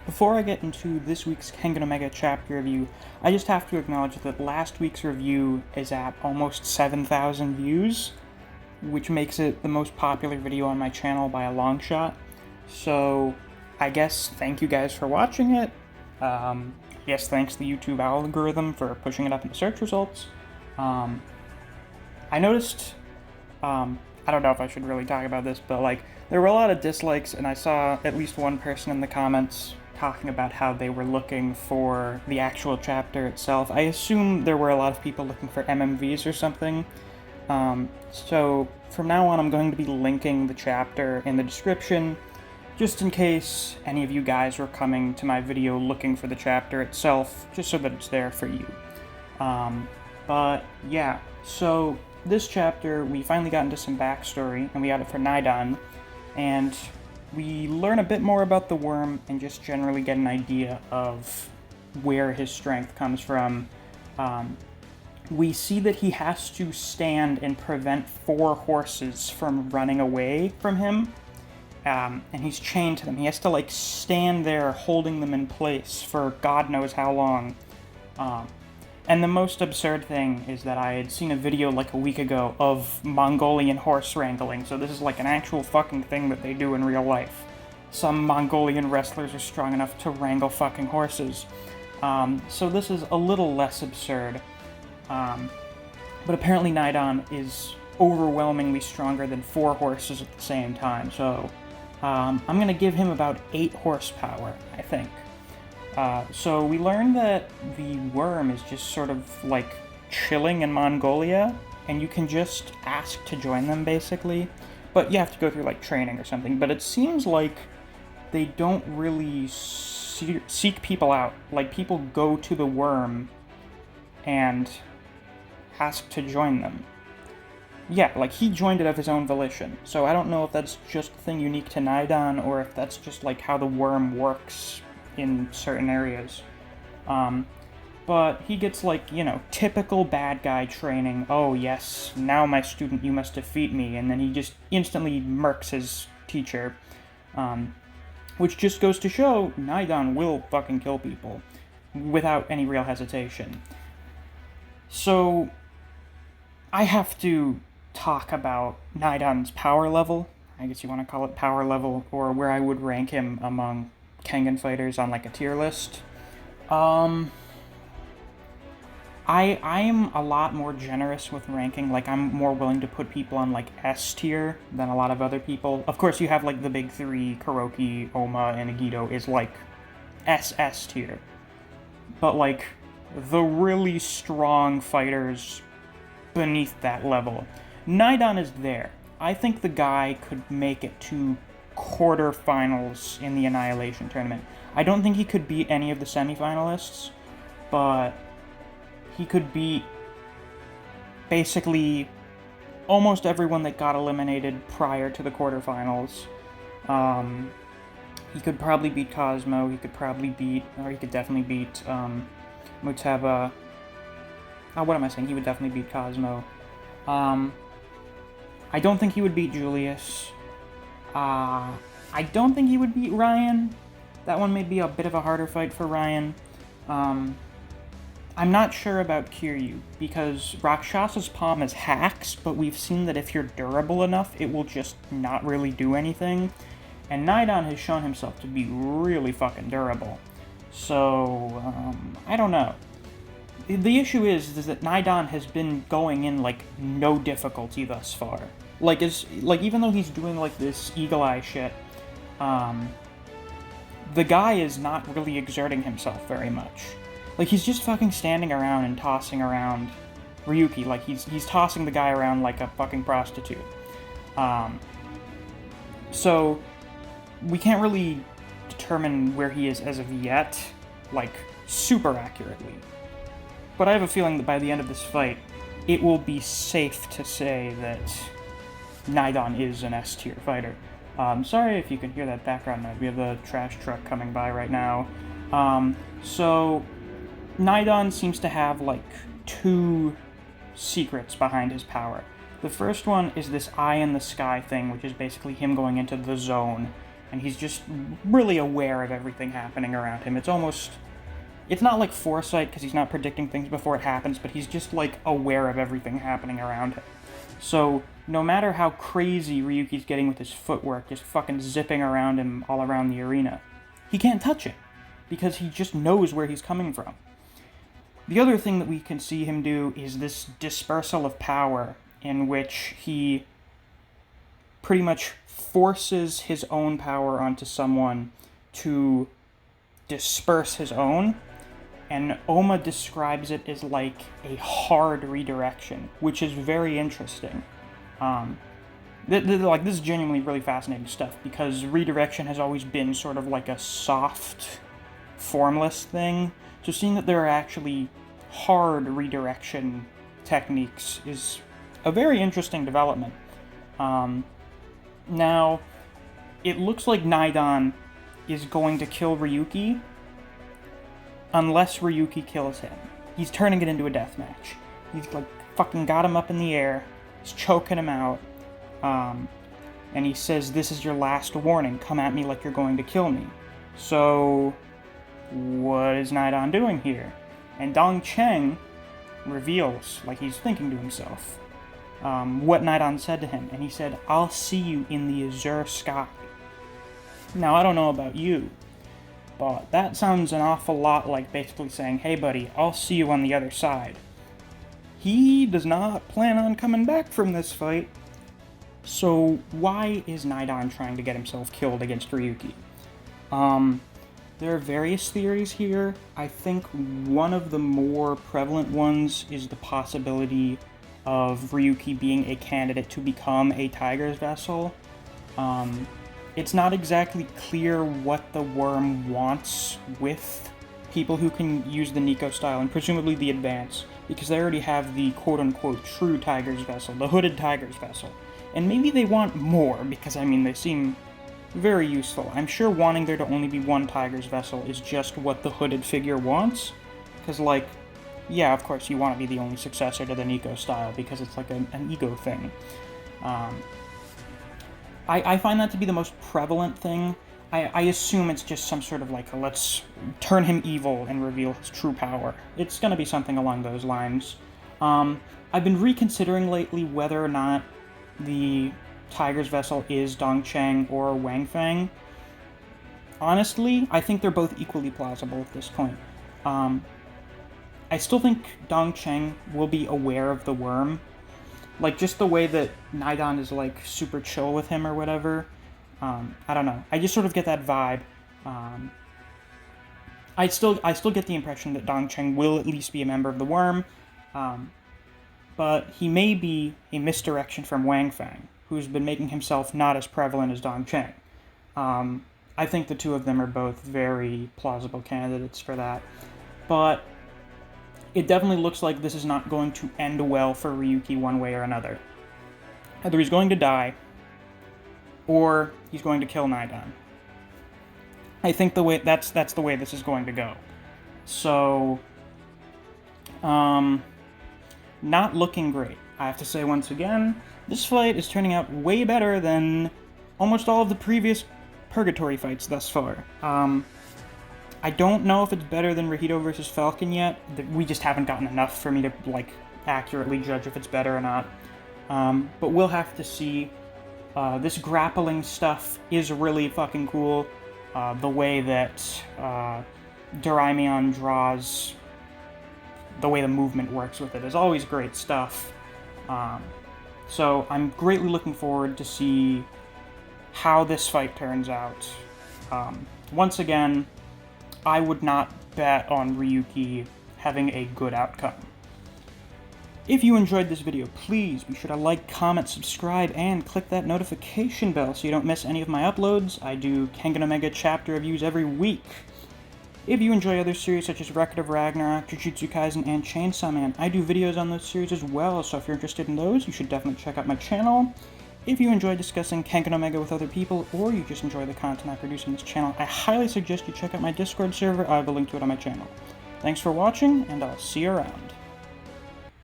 Before I get into this week's Kengan Omega chapter review, I just have to acknowledge that last week's review is at almost 7,000 views, which makes it the most popular video on my channel by a long shot. So, I guess thank you guys for watching it. Yes, thanks to the YouTube algorithm for pushing it up in the search results. I noticed, I don't know if I should really talk about this, but there were a lot of dislikes, and I saw at least one person in the comments talking about how they were looking for the actual chapter itself. I assume there were a lot of people looking for MMVs or something. So from now on, I'm going to be linking the chapter in the description, just in case any of you guys were coming to my video looking for the chapter itself, just so that it's there for you. But yeah, so this chapter, we finally got into some backstory, and we got it for Naidon, and we learn a bit more about the worm and just generally get an idea of where his strength comes from. We see that he has to stand and prevent 4 horses from running away from him, and he's chained to them. He has to, stand there holding them in place for God knows how long. And the most absurd thing is that I had seen a video a week ago of Mongolian horse wrangling, so this is an actual fucking thing that they do in real life. Some Mongolian wrestlers are strong enough to wrangle fucking horses. So this is a little less absurd. But apparently Naidon is overwhelmingly stronger than 4 horses at the same time, so I'm gonna give him about 8 horsepower, I think. So we learned that the worm is just sort of chilling in Mongolia, and you can just ask to join them basically, but you have to go through training or something. But it seems like they don't really seek people out. People go to the worm and ask to join them. Yeah, he joined it of his own volition. So I don't know if that's just a thing unique to Naidon, or if that's just how the worm works in certain areas. But he gets typical bad guy training. Oh yes, now my student, you must defeat me, and then he just instantly murks his teacher. Which just goes to show Naidon will fucking kill people without any real hesitation. So I have to talk about Naidon's power level. I guess you want to call it power level, or where I would rank him among Kengan fighters on a tier list. I'm a lot more generous with ranking. I'm more willing to put people on S tier than a lot of other people. Of course, you have the big 3, Kuroki, Oma, and Agido is SS tier. But the really strong fighters beneath that level, Naidon is there. I think the guy could make it to quarterfinals in the Annihilation tournament. I don't think he could beat any of the semifinalists, but he could beat basically almost everyone that got eliminated prior to the quarterfinals. He could probably beat Cosmo, he could definitely beat Muteba. What am I saying? He would definitely beat Cosmo. I don't think he would beat Julius. I don't think he would beat Ryan. That one may be a bit of a harder fight for Ryan. I'm not sure about Kiryu, because Rakshasa's palm is hacks, but we've seen that if you're durable enough, it will just not really do anything. And Naidon has shown himself to be really fucking durable. So, I don't know. The issue is that Naidon has been going in, no difficulty thus far. Even though he's doing, this Eagle Eye shit, the guy is not really exerting himself very much. He's just fucking standing around and tossing around Ryuki, he's tossing the guy around like a fucking prostitute. So, we can't really determine where he is as of yet, super accurately. But I have a feeling that by the end of this fight, it will be safe to say that Naidon is an S-tier fighter. Sorry if you can hear that background noise. We have the trash truck coming by right now. So Naidon seems to have 2 secrets behind his power. The first one is this eye in the sky thing, which is basically him going into the zone and he's just really aware of everything happening around him. It's not like foresight, because he's not predicting things before it happens, but he's just, like, aware of everything happening around him. So, no matter how crazy Ryuki's getting with his footwork, just fucking zipping around him all around the arena, he can't touch it, because he just knows where he's coming from. The other thing that we can see him do is this dispersal of power, in which he pretty much forces his own power onto someone to disperse his own, and Oma describes it as like a hard redirection, which is very interesting. This is genuinely really fascinating stuff, because redirection has always been sort of like a soft, formless thing. So seeing that there are actually hard redirection techniques is a very interesting development. Now, it looks like Naidon is going to kill Ryuki, unless Ryuki kills him. He's turning it into a deathmatch. He's like fucking got him up in the air, he's choking him out, and he says, "This is your last warning, come at me like you're going to kill me." So, what is Naidon doing here? And Dong Cheng reveals, like he's thinking to himself, what Naidon said to him, and he said, "I'll see you in the Azure sky." Now, I don't know about you, but that sounds an awful lot like basically saying, "Hey buddy, I'll see you on the other side." He does not plan on coming back from this fight, so why is Naidon trying to get himself killed against Ryuki? There are various theories here. I think one of the more prevalent ones is the possibility of Ryuki being a candidate to become a Tiger's Vessel. It's not exactly clear what the worm wants with people who can use the Nico style, and presumably the Advance, because they already have the quote-unquote true Tiger's Vessel, the hooded Tiger's Vessel. And maybe they want more, because, I mean, they seem very useful. I'm sure wanting there to only be one Tiger's Vessel is just what the hooded figure wants, because, like, yeah, of course, you want to be the only successor to the Nico style, because it's like an ego thing. I find that to be the most prevalent thing. I assume it's just some sort of like, let's turn him evil and reveal his true power. It's going to be something along those lines. I've been reconsidering lately whether or not the Tiger's Vessel is Dong Cheng or Wang Feng. Honestly, I think they're both equally plausible at this point. I still think Dong Cheng will be aware of the worm. Like, just the way that Naidon is, like, super chill with him or whatever. I don't know. I just sort of get that vibe. I still get the impression that Dong Cheng will at least be a member of the worm. But he may be a misdirection from Wang Feng, who's been making himself not as prevalent as Dong Cheng. I think the two of them are both very plausible candidates for that. But it definitely looks like this is not going to end well for Ryuki one way or another. Either he's going to die, or he's going to kill Naidon. I think that's the way this is going to go. So, not looking great. I have to say once again, this fight is turning out way better than almost all of the previous Purgatory fights thus far. I don't know if it's better than Rahito versus Falcon yet. We just haven't gotten enough for me to, like, accurately judge if it's better or not. But we'll have to see. This grappling stuff is really fucking cool. The way that Doraemon draws, the way the movement works with it is always great stuff. So I'm greatly looking forward to see how this fight turns out. Once again, I would not bet on Ryuki having a good outcome. If you enjoyed this video, please be sure to like, comment, subscribe, and click that notification bell so you don't miss any of my uploads. I do Kengan Omega chapter reviews every week. If you enjoy other series such as Record of Ragnarok, Jujutsu Kaisen, and Chainsaw Man, I do videos on those series as well, so if you're interested in those, you should definitely check out my channel. If you enjoy discussing Kengan Omega with other people, or you just enjoy the content I produce on this channel, I highly suggest you check out my Discord server. I have a link to it on my channel. Thanks for watching, and I'll see you around.